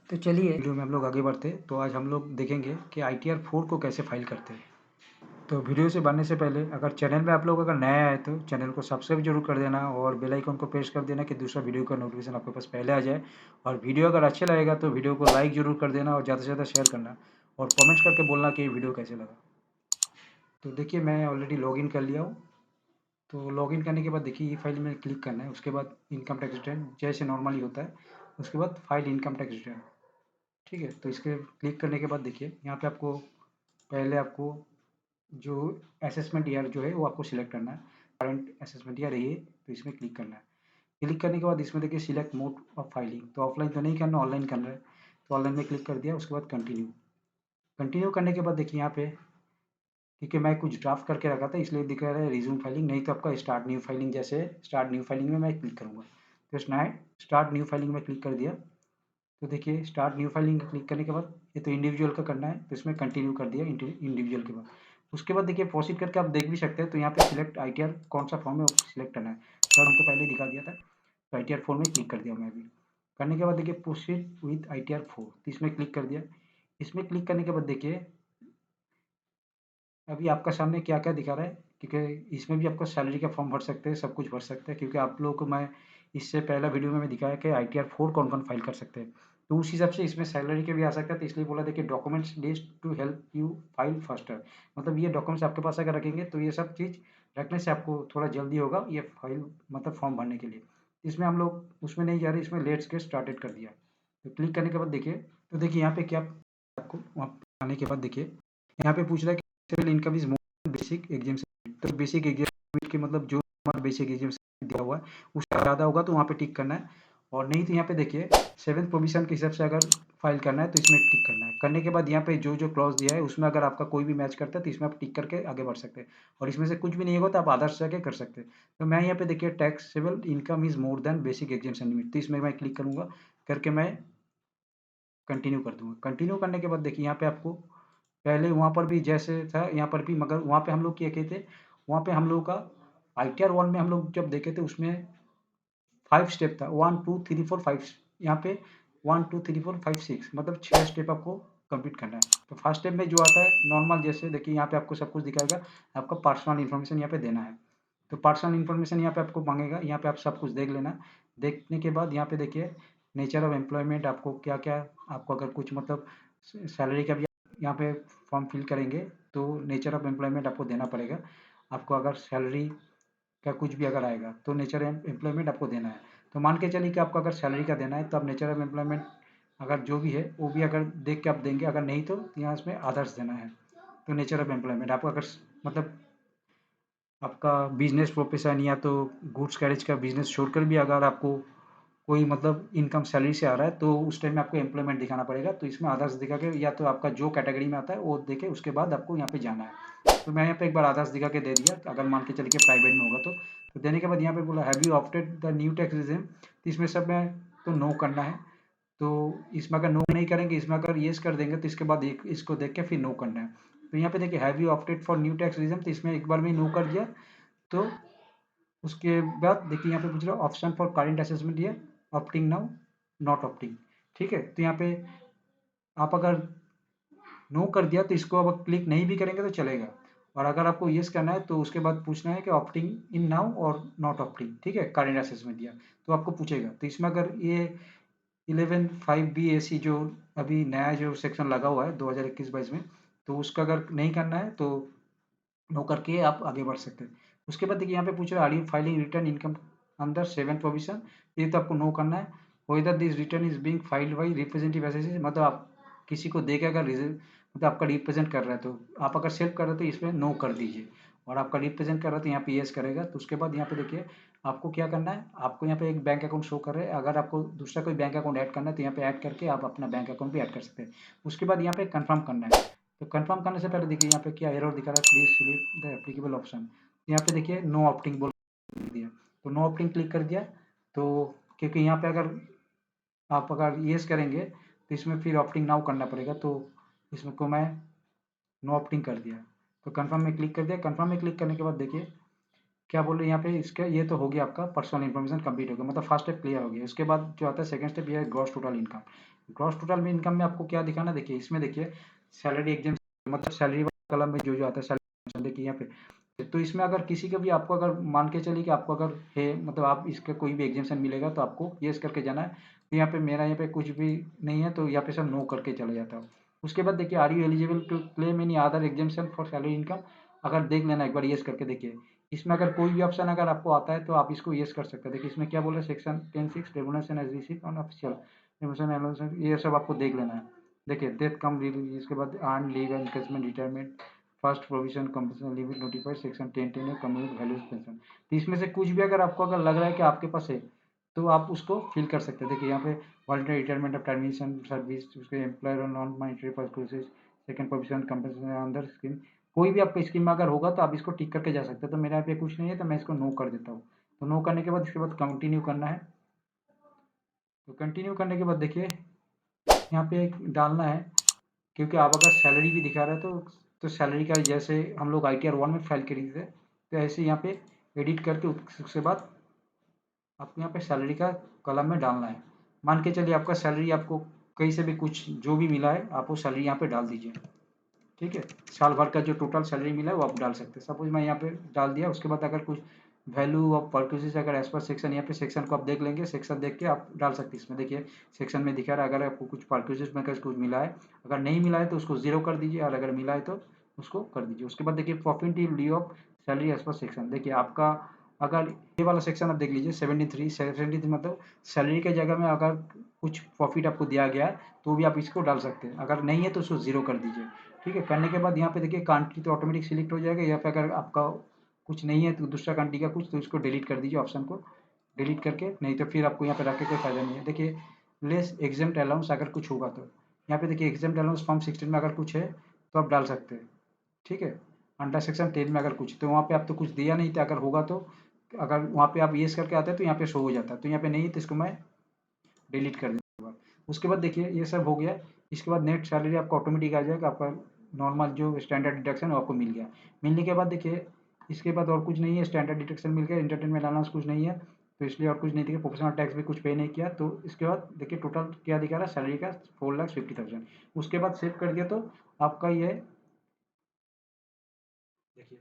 तो चलिए वीडियो में हम लोग आगे बढ़ते हैं। तो आज हम लोग देखेंगे कि ITR 4 को कैसे फाइल करते हैं। तो वीडियो से बढ़ने से पहले अगर चैनल में आप लोग अगर नया आए तो चैनल को सब्सक्राइब जरूर कर देना और बेल आइकन को प्रेस कर देना कि दूसरा वीडियो का नोटिफिकेशन आपके पास पहले आ जाए। और वीडियो अगर अच्छा लगेगा तो वीडियो को लाइक जरूर कर देना और ज़्यादा से ज़्यादा शेयर करना और कमेंट्स करके बोलना कि वीडियो कैसे लगा। तो देखिए मैं ऑलरेडी लॉगिन कर लिया हूँ। तो लॉगिन करने के बाद देखिए ये फाइल में क्लिक करना है, उसके बाद इनकम टैक्स रिटर्न जैसे नॉर्मली होता है, उसके बाद फाइल इनकम टैक्स रिटर्न। ठीक है, तो इसके क्लिक करने के बाद देखिए यहाँ पे आपको पहले आपको जो असेसमेंट ईयर जो है वो आपको सिलेक्ट करना है। करंट असेसमेंट ईयर है ये, तो इसमें क्लिक करना है। क्लिक करने के बाद इसमें देखिए सिलेक्ट मोड ऑफ फाइलिंग, तो ऑफलाइन तो नहीं करना, ऑनलाइन करना है। तो ऑनलाइन में क्लिक कर दिया, उसके बाद कंटिन्यू। कंटिन्यू करने के बाद देखिए यहाँ पे, क्योंकि मैं कुछ ड्राफ्ट करके रखा था इसलिए दिखा रहा है रिज्यूम फाइलिंग, नहीं तो आपका स्टार्ट न्यू फाइलिंग, जैसे स्टार्ट न्यू फाइलिंग में मैं क्लिक करूँगा। तो स्टार्ट न्यू फाइलिंग में क्लिक कर दिया। तो देखिए स्टार्ट न्यू फाइलिंग क्लिक करने के बाद ये तो इंडिविजुअल का करना है, तो इसमें कंटिन्यू कर दिया इंडिविजुअल के बाद। उसके बाद देखिए प्रोसीड करके आप देख भी सकते हैं, तो यहाँ पे सिलेक्ट ITR कौन सा फॉर्म है वो सिलेक्ट करना है। सर हम तो पहले दिखा दिया था, तो ITR 4 में क्लिक कर दिया मैं अभी। करने के बाद देखिए प्रोसीड विथ ITR 4, तो इसमें क्लिक कर दिया। इसमें क्लिक करने के बाद देखिए अभी आपका सामने क्या क्या दिखा रहा है, क्योंकि इसमें भी आपको सैलरी का फॉर्म भर सकते हैं, सब कुछ भर सकते हैं, क्योंकि आप लोगों को मैं इससे पहला वीडियो में मैं दिखाया कि ITR 4 कौन कौन फाइल कर सकते हैं। तो उस हिसाब से इसमें सैलरी के भी आ सकता है, तो इसलिए बोला देखिए documents list to help you file faster. मतलब ये डॉक्यूमेंट्स आपके पास अगर रखेंगे तो ये सब चीज़ रखने से आपको थोड़ा जल्दी होगा ये फाइल, मतलब फॉर्म भरने के लिए। इसमें हम लोग उसमें नहीं जा रहे, इसमें लेट्स गेट स्टार्टेड कर दिया। तो क्लिक करने के बाद देखिए, तो देखिए यहाँ पे क्या आपको वहाँ आने के बाद देखिए यहाँ पे पूछ रहा है कि civil income is basic exam से, तो बेसिक एग्जाम के मतलब जो हमारा बेसिक एग्जाम दिया हुआ है उससे ज़्यादा होगा तो वहाँ पे टिक करना है। और नहीं तो यहाँ पे देखिए 7th प्रोविजन के हिसाब से अगर फाइल करना है तो इसमें टिक करना है। करने के बाद यहाँ पे जो जो क्लॉज दिया है उसमें अगर आपका कोई भी मैच करता है तो इसमें आप टिक करके आगे बढ़ सकते हैं। और इसमें से कुछ भी नहीं होगा तो आप अदर्स जाके कर सकते हैं। तो मैं यहाँ पे देखिए taxable income is more than basic exam limit, तो इसमें मैं क्लिक करूँगा, करके मैं कंटिन्यू कर दूंगा। कंटिन्यू करने के बाद देखिए यहाँ पे आपको पहले वहाँ पर भी जैसे था यहाँ पर भी, मगर वहाँ पे हम लोग क्या कहते हैं, वहाँ पे हम लोग का ITR 1 में हम लोग जब देखे थे उसमें 5 स्टेप था, 1 2 3 4 5। यहाँ पे 1 2 3 4 5 6 मतलब 6 स्टेप आपको कंप्लीट करना है। तो फर्स्ट स्टेप में जो आता है नॉर्मल, जैसे देखिए यहाँ पे आपको सब कुछ दिखाएगा, आपका पर्सनल इन्फॉर्मेशन यहाँ पे देना है। तो पर्सनल इन्फॉर्मेशन यहाँ पे आपको मांगेगा, यहाँ पे आप सब कुछ देख लेना। देखने के बाद यहाँ पे देखिए नेचर ऑफ एम्प्लॉयमेंट, आपको क्या क्या, आपको अगर कुछ मतलब सैलरी का भी यहाँ पे फॉर्म फिल करेंगे तो नेचर ऑफ एम्प्लॉयमेंट आपको देना पड़ेगा। आपको अगर सैलरी का कुछ भी अगर आएगा तो नेचर एम्प्लॉयमेंट आपको देना है। तो मान के चलिए कि आपको अगर सैलरी का देना है तो आप नेचर ऑफ एम्प्लॉयमेंट अगर जो भी है वो भी अगर देख के आप देंगे, अगर नहीं तो यहाँ इसमें अदर्स देना है। तो नेचर ऑफ एम्प्लॉयमेंट आपको अगर मतलब आपका बिजनेस प्रोफेशन या तो गुड्स कैरेज का बिजनेस छोड़कर भी अगर आपको कोई मतलब इनकम सैलरी से आ रहा है तो उस टाइम में आपको एम्प्लॉयमेंट दिखाना पड़ेगा। तो इसमें आदर्श दिखा के या तो आपका जो कैटेगरी में आता है वो देके उसके बाद आपको यहाँ पे जाना है। तो मैं यहाँ पे एक बार आदर्श दिखा के दे दिया, अगर मान के चलिए कि प्राइवेट में होगा तो देने के बाद यहाँ पे बोला have you opted the new tax regime, तो इसमें सब में तो नो करना है। तो इसमें अगर नो नहीं करेंगे, इसमें अगर येस कर देंगे तो इसके बाद एक इसको देख के फिर नो करना है। तो यहाँ पे देखिए have you opted for new tax regime, तो इसमें एक बार में नो कर दिया। तो उसके बाद देखिए यहाँ पे पूछ रहा है ऑप्शन फॉर करंट असेसमेंट, ये ऑप्टिंग नाउ नॉट ऑप्टिंग। ठीक है, तो यहाँ पे आप अगर नो कर दिया तो इसको अब क्लिक नहीं भी करेंगे तो चलेगा। और अगर आपको येस करना है तो उसके बाद पूछना है कि ऑप्टिंग इन नाउ और नॉट ऑप्टिंग। ठीक है, करंट असेसमेंट दिया तो आपको पूछेगा। तो इसमें अगर ये 11(5)(b)(ac) जो अभी नया जो सेक्शन लगा हुआ है 2021-22 में, तो उसका अगर नहीं करना है तो नो करके आप आगे बढ़ सकते हैं। उसके बाद देखिए यहाँ पे पूछ रहा है are you filing return income under 7 provision, ये तो आपको नो करना है। Whether this return is being filed by representative SSC, मतलब आप किसी को देके अगर मतलब आपका रिप्रेजेंट कर रहा है तो आप अगर सेल्फ कर रहे हो तो इसमें नो कर दीजिए। और आपका रिप्रेजेंट कर रहा है तो यहाँ पे येस करेगा। तो उसके बाद यहाँ पे देखिए आपको क्या करना है, आपको यहाँ पे एक बैंक अकाउंट शो कर रहे हैं, अगर आपको दूसरा कोई बैंक अकाउंट ऐड करना है तो यहाँ पे ऐड करके आप अपना बैंक अकाउंट भी ऐड कर सकते हैं। उसके बाद यहाँ पे कंफर्म करना है। तो कंफर्म करने से पहले देखिए यहाँ पे क्या एरर दिखा रहा है, please select the applicable option. यहाँ पे देखिए नो ऑप्टिंग बोल दिया, तो नो ऑप्टिंग क्लिक कर दिया। तो क्योंकि यहाँ पे अगर आप अगर येस करेंगे तो इसमें फिर ऑप्टिंग नाउ करना पड़ेगा, तो इसमें को मैं नो ऑप्टिंग कर दिया। तो कंफर्म में क्लिक कर दिया। कंफर्म में क्लिक करने के बाद देखिए क्या बोल रहे हैं यहाँ पे, इसका ये तो हो गया आपका पर्सनल इन्फॉर्मेशन कंप्लीट हो गया, मतलब फर्स्ट स्टेप क्लियर हो गया। उसके बाद जो आता है सेकंड स्टेप, ये है gross total income. Gross total income में आपको क्या दिखाना, देखिए इसमें देखिए सैलरी एग्जाम, मतलब सैलरी कलम में जो जो आता है सैलरी, देखिए यहाँ पे। तो इसमें अगर किसी का भी आपको अगर मान के चलिए कि आपको अगर है, मतलब आप इसका कोई भी एग्जामेशन मिलेगा तो आपको यस करके जाना है। तो यहाँ पे मेरा यहाँ पे कुछ भी नहीं है, तो यहाँ पे सब नो करके चले जाता हूँ। उसके बाद देखिए are you eligible to claim any other exemption for salary income, अगर देख लेना एक बार यस करके देखिए। इसमें अगर कोई भी ऑप्शन अगर आपको आता है तो आप इसको यस कर सकते हैं। देखिए इसमें क्या बोल रहे हैं, section 10(6) remuneration as received on official remuneration, ये सब आपको देख लेना है। देखिए डेथ कम रिलीज, इसके बाद earn leave encashment retirement first provision compulsion leave notified section 10(10) है कम्युनिटी वैल्यूज पेंशन। तो इसमें से कुछ भी अगर आपको अगर लग रहा है कि आपके पास है तो आप उसको फिल कर सकते हैं। देखिए यहाँ पे voluntary retirement of termination service, उसके एम्प्लॉयर और non monetary purposes, second provision compulsion अंदर स्कीम, कोई भी आपका स्कीम में अगर होगा तो आप इसको टिक करके जा सकते हैं। तो मेरे यहाँ पे कुछ नहीं है तो मैं इसको नो कर देता हूँ। तो नो करने के बाद इसके बाद कंटिन्यू करना है। तो कंटिन्यू करने के बाद देखिए यहाँ पे एक डालना है, क्योंकि आप अगर सैलरी भी दिखा रहे हैं तो सैलरी का जैसे हम लोग ITR 1 में फाइल करी थे, तो ऐसे यहाँ पे एडिट करके उसके बाद आपको यहाँ पे सैलरी का कॉलम में डालना है। मान के चलिए आपका सैलरी आपको कहीं से भी कुछ जो भी मिला है आप वो सैलरी यहाँ पे डाल दीजिए। ठीक है, साल भर का जो टोटल सैलरी मिला है वो आप डाल सकते हैं। सपोज मैं यहाँ पे डाल दिया, उसके बाद अगर कुछ वैल्यू ऑफ परचेज अगर एज पर सेक्शन, यहाँ पे सेक्शन को आप देख लेंगे, सेक्शन देख के आप डाल सकते हैं। इसमें देखिए सेक्शन में दिखा रहा है अगर आपको कुछ परचेज में कुछ मिला है, अगर नहीं मिला है तो उसको जीरो कर दीजिए, और अगर मिला है तो उसको कर दीजिए। उसके बाद देखिए profit in lieu of salary as per section, देखिए आपका अगर ये वाला सेक्शन आप देख लीजिए 73 मतलब सैलरी के जगह में अगर कुछ प्रॉफिट आपको दिया गया है तो भी आप इसको डाल सकते हैं, अगर नहीं है तो उसको जीरो कर दीजिए। ठीक है, करने के बाद यहाँ पे देखिए कंट्री तो ऑटोमेटिक सिलेक्ट हो जाएगा। यहाँ पे अगर आपका कुछ नहीं है तो दूसरा कंट्री का कुछ, तो इसको डिलीट कर दीजिए, ऑप्शन को डिलीट करके, नहीं तो फिर आपको यहाँ पे रख के कोई फायदा नहीं है। देखिए लेस एग्जाम्प्ट अलाउंस अगर कुछ होगा तो यहाँ पे देखिए एग्जाम्प्ट अलाउंस फॉर्म 16 में अगर कुछ है तो आप डाल सकते हैं। ठीक है, अंडर सेक्शन 10 में अगर कुछ, तो वहाँ पे आप तो कुछ दिया नहीं था, अगर होगा तो अगर वहाँ पे आप येस करके आते हैं तो यहाँ पे शो हो जाता है, तो यहाँ पे नहीं है तो इसको मैं डिलीट कर दूँगा। उसके बाद देखिए ये सब हो गया। इसके बाद नेट सैलरी आपका ऑटोमेटिक आ जाएगा, आपका नॉर्मल जो स्टैंडर्ड डिडक्शन वो आपको मिल गया। मिलने के बाद देखिए इसके बाद और कुछ नहीं है, स्टैंडर्ड डिडक्शन मिल गया, एंटरटेनमेंट अलाउंस कुछ नहीं है, तो इसलिए और कुछ नहीं दिया, प्रोफेशनल टैक्स भी कुछ पे नहीं किया। तो इसके बाद देखिए टोटल क्या दिखा रहा है, सैलरी का 4,50,000। उसके बाद सेव कर दिया तो आपका ये देखिए,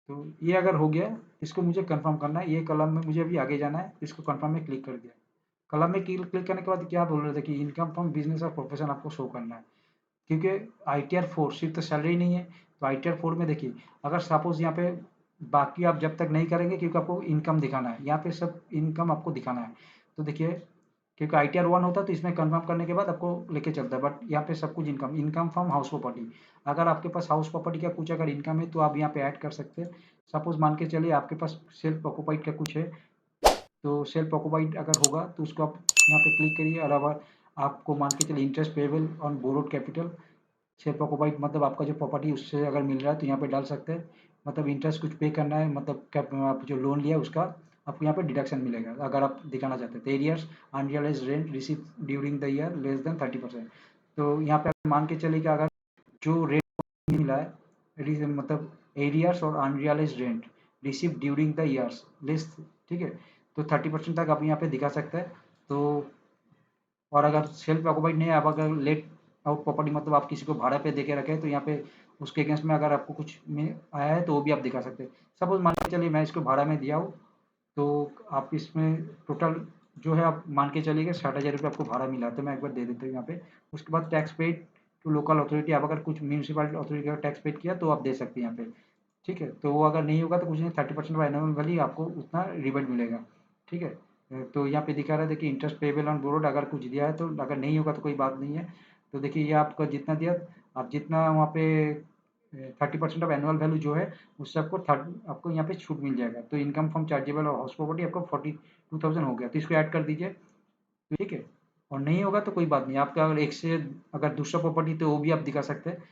तो ये अगर हो गया, इसको मुझे कंफर्म करना है, ये कॉलम में मुझे अभी आगे जाना है, इसको कंफर्म में क्लिक कर दिया। कॉलम में क्लिक करने के बाद क्या बोल रहे थे कि इनकम फ्रॉम बिजनेस और प्रोफेशन आपको शो करना है, क्योंकि ITR 4 सिर्फ तो सैलरी नहीं है। तो ITR 4 में देखिए अगर सपोज यहाँ पे बाकी आप जब तक नहीं करेंगे, क्योंकि आपको इनकम दिखाना है, यहाँ पे सब इनकम आपको दिखाना है। तो देखिए क्योंकि ITR 1 होता है तो इसमें कंफर्म करने के बाद आपको लेके चलता है, बट यहाँ पे सब कुछ income income from house property, अगर आपके पास हाउस प्रॉपर्टी का कुछ अगर इनकम है तो आप यहाँ पे ऐड कर सकते हैं। सपोज मान के चलिए आपके पास सेल्फ ऑक्यूपाइड का कुछ है, तो सेल्फ ऑक्यूपाइड अगर होगा तो उसको आप यहाँ पे क्लिक करिए। और अगर आपको मान के चलिए interest payable on borrowed capital, self occupied मतलब आपका जो प्रॉपर्टी उससे अगर मिल रहा है तो यहाँ पे डाल सकते हैं, मतलब इंटरेस्ट कुछ पे करना है, मतलब क्या आप जो लोन लिया उसका आपको यहाँ पे डिडक्शन मिलेगा अगर आप दिखाना चाहते हैं। 10 years unrealise rent receive during the year less than 30%। तो यहाँ पे मान के चलिए कि अगर जो रेंट मिला है मतलब एरियर्स और unrealise rent receive during the years less, ठीक है, तो 30% तक आप यहाँ पे दिखा सकते हैं। तो और अगर सेल्फ ऑक्यूपाइड नहीं है, आप अगर लेट आउट प्रॉपर्टी मतलब आप किसी को भाड़ा पे दे के रखे हैं तो यहाँ पे उसके अगेंस्ट में अगर आपको कुछ में आया है तो वो भी आप दिखा सकते हैं। सपोज मान के चलिए मैं इसको भाड़ा में दिया हूँ, तो आप इसमें टोटल जो है आप मान के चलिए 60,000 रुपये आपको भाड़ा मिला है, तो मैं एक बार दे देता हूँ यहाँ पे। उसके बाद tax paid to local authority, आप अगर कुछ म्यूनसिपल अथॉरिटी का टैक्स पेड किया तो आप दे सकते हैं यहाँ पे। ठीक है, तो वो अगर नहीं होगा तो कुछ नहीं, 30% एनुअल वैल्यू आपको उतना रिबेट मिलेगा। ठीक है, तो यहाँ पे दिखा रहा है देखिए इंटरेस्ट पेबल ऑन बोरोड, अगर कुछ दिया है तो, अगर नहीं होगा तो कोई बात नहीं है। तो देखिए ये आपका जितना दिया, आप जितना वहाँ पे 30% ऑफ एनुअल वैल्यू जो है उससे आपको आपको यहाँ पे छूट मिल जाएगा। तो इनकम फ्रॉम चार्जेबल और हाउस प्रॉपर्टी आपको 42,000 हो गया, तो इसको ऐड कर दीजिए। ठीक है, और नहीं होगा तो कोई बात नहीं, आपका अगर एक से अगर दूसरा प्रॉपर्टी तो वो भी आप दिखा सकते हैं।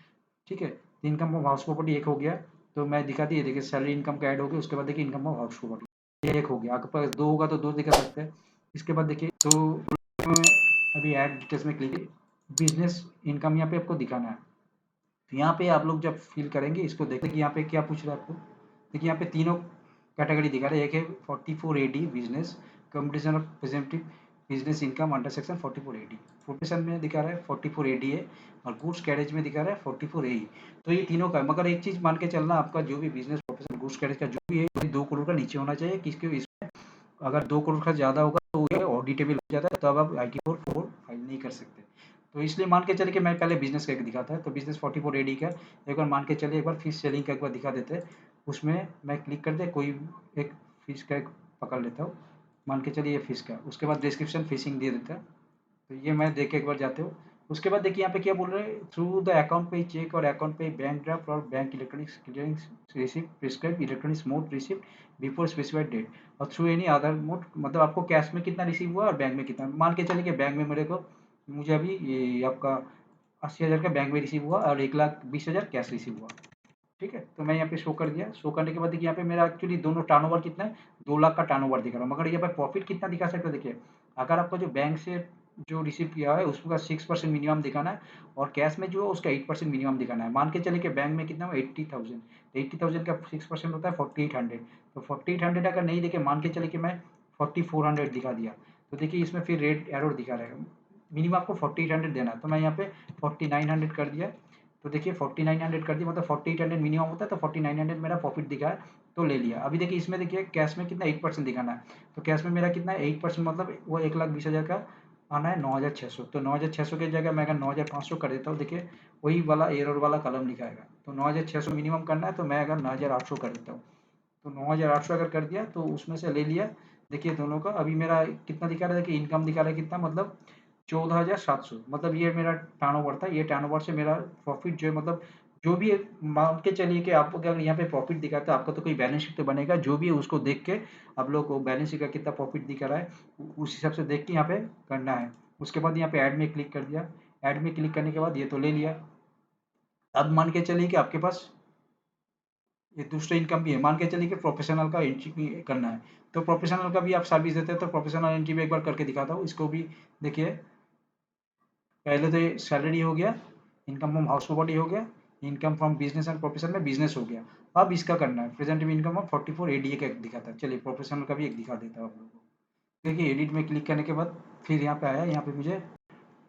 ठीक है, तो इनकम फ्रॉम हाउस प्रॉपर्टी एक हो गया, तो मैं दिखा दिए, देखिए सैलरी इनकम का ऐड हो गया। उसके बाद देखिए इनकम फ्रॉम हाउस प्रॉपर्टी ये एक हो गया, आपके पास दो होगा तो दो दिखा सकते हैं। इसके बाद देखिए तो अभी ऐड डिटेल्स में क्लिक, बिजनेस इनकम यहाँ पे आपको दिखाना है। तो यहाँ पे आप लोग जब फिल करेंगे इसको देखिए कि यहाँ पे क्या पूछ रहा है आपको। देखिए यहाँ पे तीनों कैटेगरी दिखा रहा है। एक है 44AD business, competition of प्रेजेंटिव business income under section 44AD। Profession में दिखा रहा है 44AD है, और गुड्स कैरेज में दिखा रहा है 44AE। तो ये तीनों का, मगर एक चीज़ मान के चलना, आपका जो भी बिजनेस प्रोफेशन गुड्स कैरेज का जो भी है, वही 2 करोड़ का नीचे होना चाहिए। किसके इसमें अगर 2 करोड़ का ज़्यादा होगा तो ये ऑडिटेबल हो जाता है, तब आप IT4 फाइल नहीं कर सकते। तो इसलिए मान के चलिए कि मैं पहले बिजनेस का एक दिखाता है। तो बिजनेस 44AD का एक बार मान के चलिए, एक बार फिश सेलिंग का एक बार दिखा देते हैं। उसमें मैं क्लिक कर दे, कोई एक फिश का एक पकड़ लेता हूँ, मान के चलिए ये फिश का। उसके बाद डिस्क्रिप्शन फिशिंग दे देता है। तो ये मैं देख के एक बार जाते हो। उसके बाद देखिए यहाँ पे क्या बोल रहे हैं, through the account payee cheque or account payee bank draft or bank electronics clearing receipt prescribe electronics mode receipt before specified date, or through any other mode, मतलब आपको कैश में कितना रिसीव हुआ और बैंक में कितना। मान के चलिए कि बैंक में मेरे को, मुझे अभी ये आपका 80,000 का बैंक में रिसीव हुआ और 1,20,000 कैश रिसीव हुआ। ठीक है, तो मैं यहाँ पे शो कर दिया। शो करने के बाद देखिए यहाँ पे मेरा एक्चुअली दोनों टर्नओवर कितना है, 2 लाख का टर्नओवर दिख रहा है। मगर यहाँ पे प्रॉफिट कितना दिखा सकते हैं, देखिए अगर आपका जो बैंक से जो रिसीव किया है उसका 6% मिनिमम दिखाना है, और कैश में जो है उसका 8% मिनिमम दिखाना है। मान के चलिए कि बैंक में कितना हो 80,000, तो 80,000 का 6% होता है 4800। तो 4800 अगर नहीं देखे, मान के चलिए कि मैं 4400 दिखा दिया, तो देखिए इसमें फिर रेड एरर दिखा रहेगा। मिनिमम आपको 4800 देना है, तो मैं यहाँ पे 4900 कर दिया। तो देखिए 4900 कर दिया, मतलब 4800 मिनिमम होता है, तो 4900 मेरा प्रॉफिट दिखा है, तो ले लिया। अभी देखिए इसमें देखिए कैश में कितना 8% दिखाना है, तो कैश में मेरा कितना है 8%, मतलब वो 1,20,000 का आना है 9,600। तो 9,600 की जगह मैं अगर 9,500 कर देता हूँ, देखिए वही वाला एरर वाला कलम दिखाएगा। तो 9,600 मिनिमम करना है, तो मैं अगर 9,800 कर देता हूँ, तो 9,800 अगर कर दिया तो उसमें से ले लिया। देखिए दोनों का अभी मेरा कितना दिखा रहा है, देखिए इनकम दिखा रहा है कितना, मतलब 14,700, मतलब ये मेरा टर्नओवर था। ये टर्नओवर से मेरा प्रॉफिट जो है, मतलब जो भी है, मान के चलिए कि आपको अगर यहाँ पे प्रॉफिट दिखाता है, आपका तो कोई बैलेंस शीट तो बनेगा, जो भी है उसको देख के आप लोग को बैलेंस शीट का कितना प्रॉफिट दिखा रहा है उस हिसाब से देख के यहाँ पे करना है। उसके बाद यहाँ पे ऐड में क्लिक कर दिया। ऐड में क्लिक करने के बाद ये तो ले लिया। अब मान के चलिए कि आपके पास ये दूसरा इनकम भी है। मान के चलिए कि प्रोफेशनल का एंट्री भी करना है, तो प्रोफेशनल का भी आप सर्विस देते हैं, तो प्रोफेशनल एंट्री भी एक बार करके दिखाता हूँ। इसको भी देखिए, पहले तो ये सैलरी हो गया, इनकम फ्रॉम हाउस प्रॉपर्टी हो गया, income from business and profession में बिजनेस हो गया। अब इसका करना है प्रेजेंट इनकम ऑफ 44ADA का एक दिखाता है। चलिए प्रोफेशनल का भी एक दिखा देता हूँ आप लोगों को। देखिए एडिट में क्लिक करने के बाद फिर यहाँ पे आया, यहाँ पे मुझे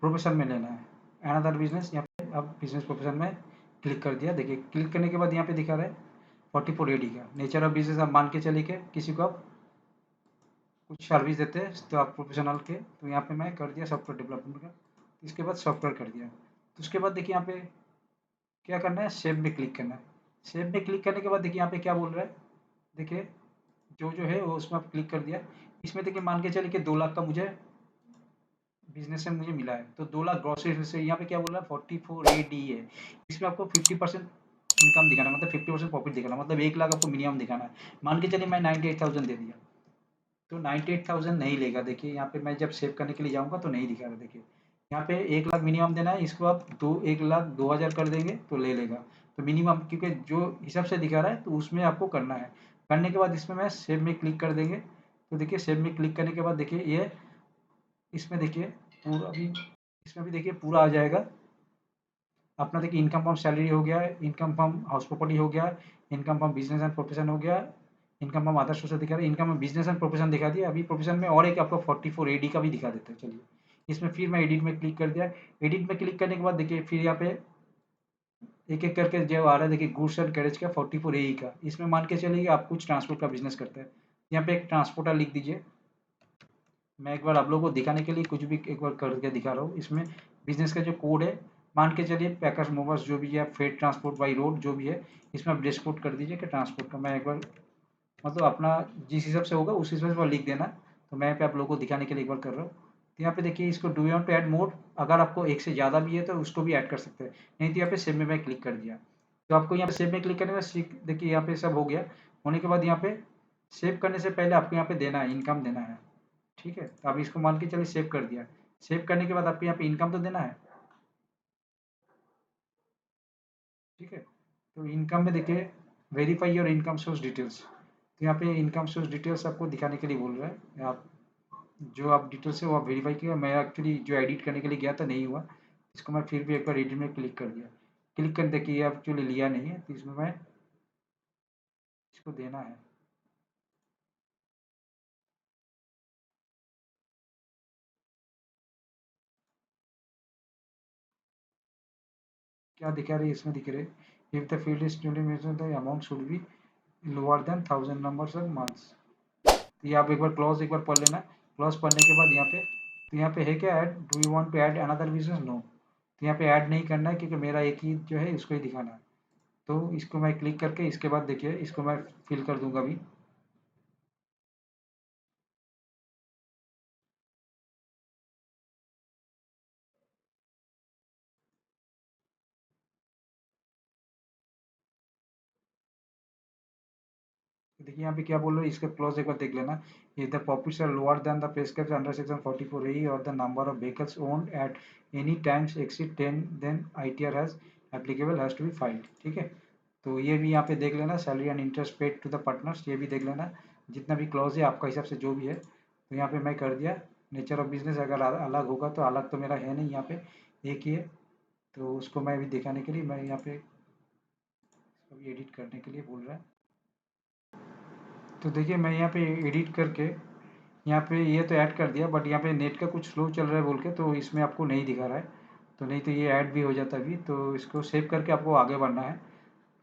प्रोफेशन में लेना है अनदर बिजनेस। यहाँ पे अब बिजनेस प्रोफेशन में क्लिक कर दिया। देखिए क्लिक करने के बाद यहाँ पे दिखा रहा है 44AD का नेचर ऑफ बिजनेस। आप मान के चलिए कि किसी को आप कुछ सर्विस देते हैं, तो आप प्रोफेशनल के, तो यहाँ पे मैं कर दिया सॉफ्टवेयर डेवलपमेंट का। इसके बाद सॉफ्टवेयर कर दिया। तो उसके बाद देखिए यहाँ पे क्या करना है, सेव में क्लिक करना है। सेव में क्लिक करने के बाद देखिए यहाँ पे क्या बोल रहा है, देखिए जो जो है वो उसमें आप क्लिक कर दिया। इसमें देखिए मान के चलिए कि 2 लाख का मुझे बिजनेस से मुझे मिला है, तो 2 लाख ग्रॉसरी से। यहाँ पे क्या बोल रहा है 44AD है। इसमें आपको 50% इनकम दिखाना है, मतलब 50% प्रॉफिट दिखाना है, मतलब 1 लाख आपको मिनिमम दिखाना है। मान के चलिए मैं 98,000 दे दिया, तो 98,000 नहीं लेगा। देखिए यहाँ पे मैं जब सेव करने के लिए जाऊँगा तो नहीं दिखा रहा। देखिए यहाँ पे 1 लाख मिनिमम देना है, इसको आप 1,02,000 कर देंगे तो ले लेगा। तो मिनिमम, क्योंकि जो हिसाब से दिखा रहा है तो उसमें आपको करना है। करने के बाद इसमें मैं सेव में क्लिक कर देंगे। तो देखिए सेव में क्लिक करने के बाद देखिए ये इसमें देखिए पूरा भी, इसमें भी देखिए पूरा आ जाएगा अपना। देखिए इनकम फ्रॉम सैलरी हो गया, इनकम फ्रॉम हाउस प्रॉपर्टी हो गया, income from business and profession हो गया, इनकम फ्रॉम अदर सोर्स दिखा रहा है, इनकम बिजनेस एंड प्रोफेशन दिखा दिया। अभी प्रोफेशन में और एक आपको 44AD का भी दिखा देते हैं। चलिए इसमें फिर मैं एडिट में क्लिक कर दिया। एडिट में क्लिक करने के बाद देखिए फिर यहाँ पे एक एक करके जो आ रहा है, देखिए गुड्स एंड कैरेज का 44AE का। इसमें मान के चलिए आप कुछ ट्रांसपोर्ट का बिजनेस करते हैं, यहाँ पे एक ट्रांसपोर्टर लिख दीजिए। मैं एक बार आप लोगों को दिखाने के लिए कुछ भी एक बार करके दिखा रहा हूँ। इसमें बिजनेस का जो कोड है, मान के चलिए पैकर्स मूवर्स जो भी है, फ्रेट ट्रांसपोर्ट बाई रोड जो भी है, इसमें आप डिस्पोर्ट कर दीजिए कि ट्रांसपोर्ट का। मैं एक बार मतलब अपना जिस हिसाब से होगा उस हिसाब से लिख देना। तो मैं पे आप लोगों को दिखाने के लिए एक बार कर रहा हूँ। तो यहाँ पे देखिए इसको do you want to add more, अगर आपको एक से ज़्यादा भी है तो उसको भी ऐड कर सकते हैं, नहीं तो यहाँ पे सेव में मैं क्लिक कर दिया। तो आपको यहाँ पे सेव में क्लिक करने में देखिए यहाँ पे सब हो गया। होने के बाद यहाँ पे सेव करने से पहले आपको यहाँ पे देना है, इनकम देना है। ठीक है, तो अब इसको मान के चलिए सेव कर दिया। सेव करने के बाद आपको यहाँ पे इनकम तो देना है। ठीक है, तो इनकम में देखिए verify your income source details. तो यहाँ पे इनकम सोर्स डिटेल्स आपको दिखाने के लिए बोल रहा है। आप जो आप डिटेल्स है वो आप वेरीफाई किया। मैं एक्चुअली जो एडिट करने के लिए गया था नहीं हुआ, इसको मैं फिर भी एक बार एडिट में क्लिक कर दिया। क्लिक कर देखिए एक्चुअली लिया नहीं है, तो इसमें मैं इसको देना है। क्या दिखा रही है, इसमें दिख रहे, if the field is 20 the amount should be lower than 1000 numbers of months. तो ये आप एक बार क्लॉज एक बार पढ़ लेना। क्लॉज पढ़ने के बाद यहाँ पे, तो यहाँ पे है क्या add, do you want to add another business, no. तो यहाँ पे ऐड नहीं करना है क्योंकि मेरा एक ही जो है इसको ही दिखाना है। तो इसको मैं क्लिक करके इसके बाद देखिए इसको मैं फिल कर दूंगा अभी। देखिए यहाँ पे क्या बोल रहे हैं, इसका क्लॉज एक बार देख लेना। If the profits are lower than the prescribed under section 44A और the number of vehicles owned at any times exceed 10 then ITR has applicable has to be filed. ठीक है, तो ये भी यहाँ पे देख लेना। Salary and interest paid to the partners, ये भी देख लेना। जितना भी क्लॉज है आपका हिसाब से जो भी है, तो यहाँ पे मैं कर दिया। नेचर ऑफ बिजनेस अगर अलग होगा तो अलग, तो मेरा है नहीं यहाँ पे, एक ही है। तो उसको मैं अभी दिखाने के लिए मैं यहाँ पे अभी एडिट करने के लिए बोल रहा है। तो देखिए मैं यहाँ पे एडिट करके यहाँ पे ये तो ऐड कर दिया, बट यहाँ पे नेट का कुछ स्लो चल रहा है बोल के तो इसमें आपको नहीं दिखा रहा है। तो नहीं तो ये ऐड भी हो जाता अभी। तो इसको सेव करके आपको आगे बढ़ना है।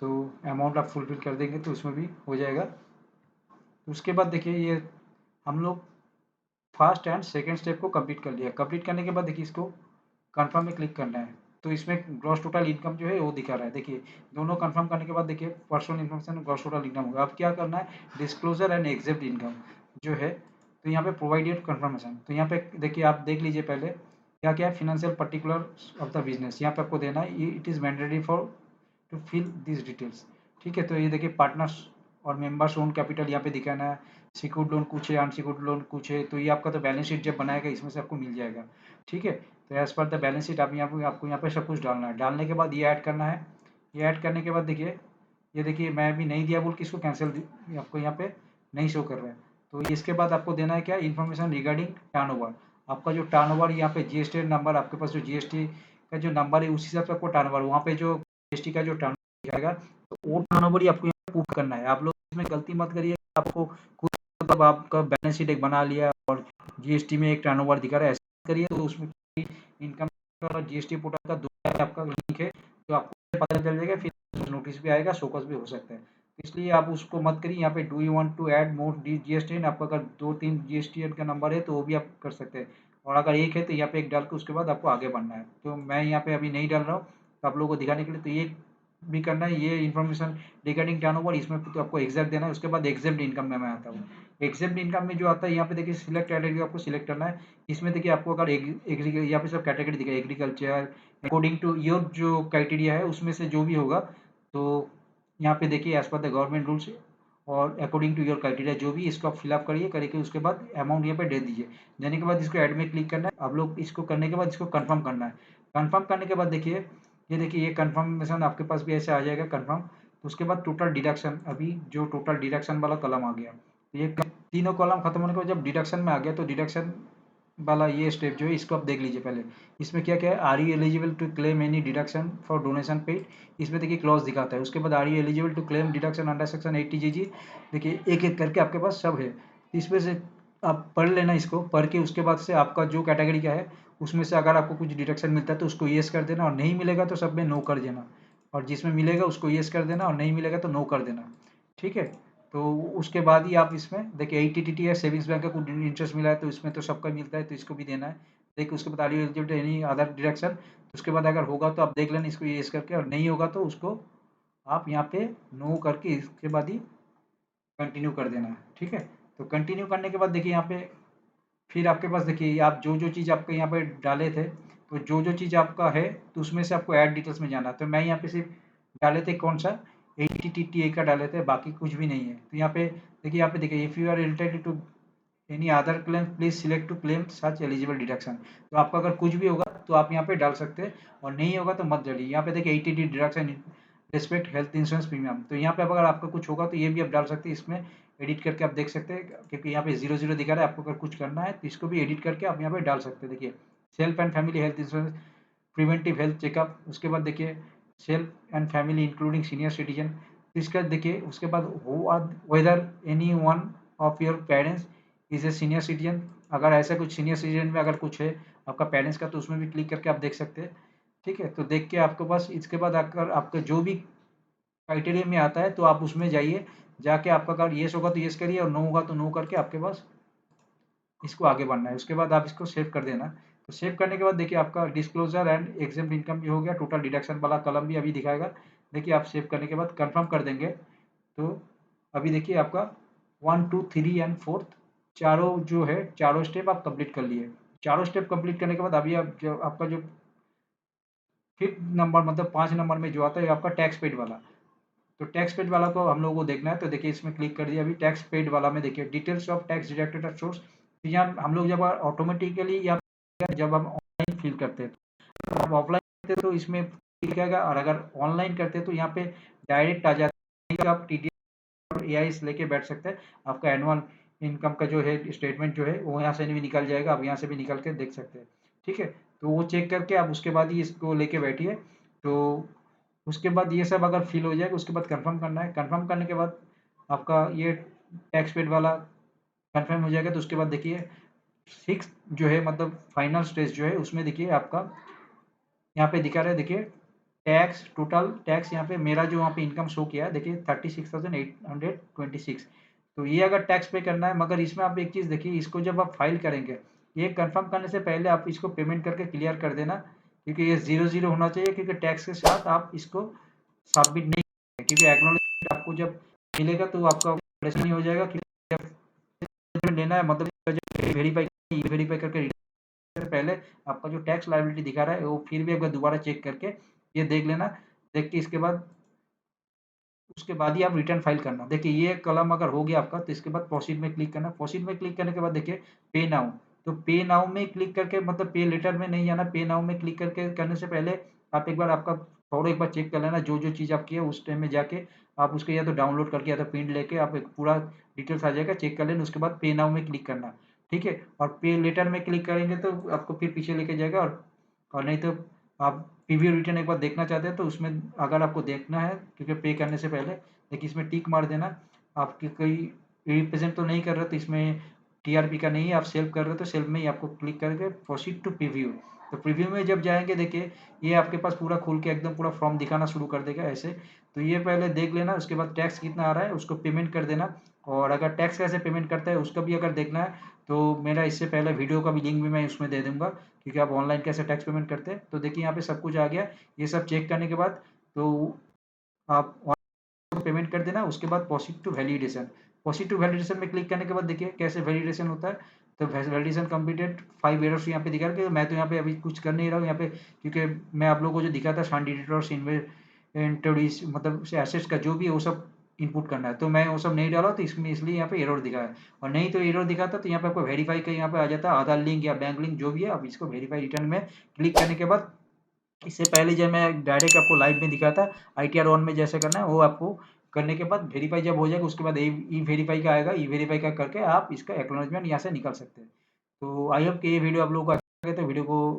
तो अमाउंट आप फुलफिल कर देंगे तो उसमें भी हो जाएगा। तो उसके बाद देखिए ये हम लोग फर्स्ट एंड सेकेंड स्टेप को कंप्लीट कर लिया। कंप्लीट करने के बाद देखिए इसको कंफर्म में क्लिक करना है। तो इसमें ग्रॉस टोटल इनकम जो है वो दिखा रहा है। देखिए दोनों कंफर्म करने के बाद देखिए personal information gross total income होगा। अब क्या करना है, डिस्क्लोजर एंड एग्जिट इनकम जो है, तो यहाँ पे प्रोवाइडेड कंफर्मेशन, तो यहाँ पे देखिए आप देख लीजिए पहले क्या क्या है, financial particular of the business यहाँ पे आपको देना है। It is mandatory for to fill this details. ठीक है, तो ये देखिए पार्टनर्स और मेंबर्स ओन कैपिटल यहाँ पे दिखाना है। सिक्योर्ड लोन कुछ है, अनसिक्योर्ड लोन कुछ है, तो ये आपका तो बैलेंस शीट जब बनाएगा इसमें से आपको मिल जाएगा। ठीक है, तो as per the balance sheet आप यहाँ पे आपको यहाँ पे सब कुछ डालना है। डालने के बाद ये ऐड करना है। ये ऐड करने के बाद देखिए, ये देखिए मैं अभी नहीं दिया बोल के इसको कैंसिल आपको यहाँ पे नहीं शो कर रहा है। तो इसके बाद आपको देना है क्या, इन्फॉर्मेशन रिगार्डिंग टर्नओवर। आपका जो टर्नओवर यहाँ पे जीएसटी नंबर, आपके पास जो जीएसटी का जो नंबर है उस हिसाब से आपको टर्नओवर वहाँ पे जो जीएसटी का जो टर्नओवर आएगा, तो वो टर्नओवर ही आपको यहाँ पे पुट करना है। आप लोग इसमें गलती मत करिए। आपको खुद मतलब आपका बैलेंस शीट एक बना लिया और जीएसटी में एक टर्नओवर दिखा रहा है, ऐसा करिए तो उसमें इनकम और जीएसटी पोर्टल का दो आपका लिंक है, तो आपको पता चल जाएगा। फिर नोटिस भी आएगा, शोकस भी हो सकता है। इसलिए आप उसको मत करिए। यहाँ पे do you want to add more GST, आपका अगर 2-3 जीएसटी का नंबर है तो वो भी आप कर सकते हैं, और अगर एक है तो यहाँ पे एक डाल के उसके बाद आपको आगे बढ़ना है। तो मैं यहाँ पे अभी नहीं डाल रहा हूँ, तो आप लोगों को दिखाने के लिए। तो ये भी करना है, ये इन्फॉर्मेशन रिगार्डिंग टर्नओवर इसमें तो आपको एग्जैक्ट देना है। उसके बाद एग्जेप्ट इनकम में मैं आता हूँ। एग्जेप्ट इनकम में जो आता है यहाँ पे देखिए सिलेक्ट कैटेगरी आपको सिलेक्ट करना है। इसमें देखिए आपको अगर यहाँ पे सब कैटेगरी दिखा, एग्रीकल्चर अकॉर्डिंग टू योर जो क्राइटेरिया है उसमें से जो भी होगा, तो यहाँ पे देखिए as per the government rules और अकॉर्डिंग टू योर क्राइटेरिया जो भी, इसको आप फिलअप करिए, करके उसके बाद अमाउंट यहाँ पे दे दीजिए। देने के बाद इसको ऐड में क्लिक करना है। आप लोग इसको करने के बाद इसको कंफर्म करना है। कंफर्म करने के बाद देखिए ये देखिए ये कंफर्मेशन आपके पास भी ऐसे आ जाएगा कंफर्म। तो उसके बाद टोटल डिडक्शन, अभी जो टोटल डिडक्शन वाला कलम आ गया, तो ये तीनों कॉलम खत्म होने के बाद जब डिडक्शन में आ गया, तो डिडक्शन वाला ये स्टेप जो है इसको आप देख लीजिए पहले। इसमें क्या क्या है, are you eligible to claim any deduction for donation paid, इसमें देखिए क्लॉज दिखाता है। उसके बाद are you eligible to claim deduction under section 80 G. देखिए एक एक करके आपके पास सब है। इसमें से आप पढ़ लेना, इसको पढ़ के उसके बाद से आपका जो कैटेगरी का है उसमें से अगर आपको कुछ डिडक्शन मिलता है तो उसको येस कर देना, और नहीं मिलेगा तो सब में नो कर देना, और जिसमें मिलेगा उसको येस कर देना, और नहीं मिलेगा तो नो कर देना। ठीक है, तो उसके बाद ही आप इसमें देखिए ATTT या सेविंग्स बैंक का कुछ इंटरेस्ट मिला है तो इसमें तो सबका मिलता है, तो इसको भी देना है। देखिए उसके बाद are you eligible to any other deduction, उसके बाद अगर होगा तो आप देख लेना इसको येस करके, और नहीं होगा तो उसको आप यहाँ पे नो करके इसके बाद ही कंटिन्यू कर देना है। ठीक है, तो कंटिन्यू करने के बाद देखिए यहाँ पे फिर आपके पास देखिए आप जो जो चीज़ आपके यहाँ पे डाले थे, तो जो जो चीज़ आपका है तो उसमें से आपको ऐड डिटेल्स में जाना है। तो मैं यहाँ पे सिर्फ डाले थे कौन सा, ATTTA का डाले थे, बाकी कुछ भी नहीं है। तो यहाँ पे देखिए, यहाँ पे देखिए if you are related to any other claim please select to claim such eligible deduction. तो आपका अगर कुछ भी होगा तो आप यहाँ पे डाल सकते हैं, और नहीं होगा तो मत डालिए। यहाँ पे देखिए ATT deduction respect health insurance premium, तो यहाँ पे अगर आपका कुछ होगा तो ये भी आप डाल सकते हैं। इसमें एडिट करके आप देख सकते हैं, क्योंकि यहाँ पे 00 दिखा रहा है। आपको अगर कुछ करना है तो इसको भी एडिट करके आप यहाँ पे डाल सकते हैं। देखिए self and family health insurance, preventive health checkup, उसके बाद देखिए self and family including senior citizen. इसका देखिए उसके बाद whether any one of your parents is a senior citizen, अगर ऐसा कुछ सीनियर सिटीजन में अगर कुछ है आपका पेरेंट्स का तो उसमें भी क्लिक करके आप देख सकते हैं। ठीक है? तो देख के आपके पास इसके बाद अगर आपका जो भी क्राइटेरिया में आता है तो आप उसमें जाइए, जाके आपका अगर येस होगा तो येस करिए और नो होगा तो नो करके आपके पास इसको आगे बढ़ना है। उसके बाद आप इसको सेव कर देना। तो सेव करने के बाद देखिए आपका डिस्क्लोजर एंड एग्जेम्प्ट इनकम भी हो गया, टोटल डिडक्शन वाला कॉलम भी अभी दिखाएगा। देखिए आप सेव करने के बाद कंफर्म कर देंगे तो अभी देखिए आपका 1, 2, 3 एंड 4 चारों जो है, चारों स्टेप आप कंप्लीट कर लिए। चारों स्टेप कंप्लीट करने के बाद अभी आप जो आपका जो 5th नंबर मतलब 5 नंबर में जो आता है आपका टैक्स पेड वाला। तो टैक्स पेड वाला को हम लोगों को देखना है, तो देखिए इसमें क्लिक कर दिया। अभी टैक्स पेड वाला में देखिए details of tax deducted at source. तो यहाँ हम लोग जब ऑटोमेटिकली या जब हम ऑनलाइन फिल करते हैं, तो आप ऑफलाइन करते हैं तो इसमें दिखेगा, और अगर ऑनलाइन करते हैं तो यहाँ पे डायरेक्ट आ जाता है। आप टी और एआई से लेके बैठ सकते हैं। आपका एनुअल इनकम का जो है स्टेटमेंट जो है वो यहाँ से भी निकल जाएगा, आप यहाँ से भी निकल के देख सकते हैं। ठीक है, तो वो चेक करके आप उसके बाद ही इसको लेके बैठिए। तो उसके बाद ये सब अगर फिल हो जाएगा उसके बाद कंफर्म करना है। कंफर्म करने के बाद आपका ये टैक्स पेड वाला कंफर्म हो जाएगा। तो उसके बाद देखिए 6 जो है मतलब फाइनल स्टेज जो है उसमें देखिए आपका यहाँ पे दिखा रहा है, देखिए टैक्स टोटल टैक्स यहाँ पे मेरा जो वहाँ पे इनकम शो किया है देखिए 36,826। तो ये अगर टैक्स पे करना है, मगर इसमें आप एक चीज़ देखिए, इसको जब आप फाइल करेंगे ये कंफर्म करने से पहले आप इसको पेमेंट करके क्लियर कर देना, क्योंकि ये 0 होना चाहिए, क्योंकि टैक्स के साथ आप इसको सबमिट नहीं करेंगे, क्योंकि एक्नॉलेजमेंट आपको जब मिलेगा तो आपका परेशानी हो जाएगा। क्योंकि जब लेना है मतलब जब वेरीफाई करके से पहले आपका जो टैक्स लायबिलिटी दिखा रहा है वो फिर भी एक बार दोबारा चेक करके ये देख लेना। देख के इसके बाद उसके बाद ही आप रिटर्न फाइल करना। देखिए ये कॉलम अगर हो गया आपका तो इसके बाद प्रोसीड में क्लिक करना। प्रोसीड में क्लिक करने के बाद देखिए पे नाउ, तो पे नाउ में क्लिक करके मतलब पे लेटर में नहीं जाना, पे नाउ में क्लिक करके करने से पहले आप एक बार आपका और एक बार चेक कर लेना जो जो चीज़ आप किए उस टाइम में जाके आप उसको या तो डाउनलोड करके या तो प्रिंट लेके आप एक पूरा डिटेल्स आ जाएगा, चेक कर लेना। उसके बाद पे नाउ में क्लिक करना। ठीक है, और पे लेटर में क्लिक करेंगे तो आपको फिर पीछे लेके जाएगा। और नहीं तो आप प्रीव्यू रिटर्न एक बार देखना चाहते हैं तो उसमें अगर आपको देखना है, क्योंकि पे करने से पहले देखिए इसमें टिक मार देना। आपकी कोई रिप्रेजेंट तो नहीं कर रहा तो इसमें टीआरपी का नहीं है, आप सेव कर रहे हो तो सेव में ही आपको क्लिक करके प्रोसीड टू प्रीव्यू। तो प्रीव्यू में जब जाएंगे देखिए ये आपके पास पूरा खोल के एकदम पूरा फॉर्म दिखाना शुरू कर देगा ऐसे। तो ये पहले देख लेना, उसके बाद टैक्स कितना आ रहा है उसको पेमेंट कर देना। और अगर टैक्स कैसे पेमेंट करता है उसका भी अगर देखना है तो मेरा इससे पहले वीडियो का भी लिंक भी मैं उसमें दे दूंगा, क्योंकि आप ऑनलाइन कैसे टैक्स पेमेंट करते हैं। तो देखिए यहाँ पे सब कुछ आ गया। ये सब चेक करने के बाद तो आप पेमेंट कर देना। उसके बाद proceed to validation. Proceed to validation में क्लिक करने के बाद देखिए कैसे वैलिडेशन होता है। तो वैलिडेशन कंप्लीटेड 5 एरर्स यहाँ पे दिखा रहा है। मैं तो यहाँ पे अभी कुछ कर नहीं रहा हूँ यहाँ पे, क्योंकि मैं आप लोगों को जो दिखा था शांडिडेटर्स इन्वेंटरीज मतलब एसेट्स का जो भी है वो सब इनपुट करना है, तो मैं वो सब नहीं डाला तो इसमें इसलिए यहाँ पे एरर दिखा है। और नहीं तो एरर दिखाता तो यहाँ पे आपको वेरीफाई का यहाँ पे आ जाता है आधार लिंक या बैंक लिंक जो भी है। आप इसको वेरीफाई रिटर्न में क्लिक करने के बाद इससे पहले जब मैं डायरेक्ट आपको लाइव में दिखाया था आईटीआर ऑन में जैसे करना है वो आपको करने के बाद वेरीफाई जब हो जाएगा उसके बाद ई वेरीफाई का आएगा। ई वेरीफाई का करके आप इसका एक्नॉलेजमेंट यहाँ से निकाल सकते हैं। तो आई होप कि ये वीडियो आप लोगों को अच्छा लगे, तो वीडियो को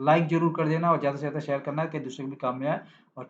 लाइक जरूर कर देना और ज़्यादा से ज़्यादा शेयर करना है कि दूसरे के भी काम में आए। और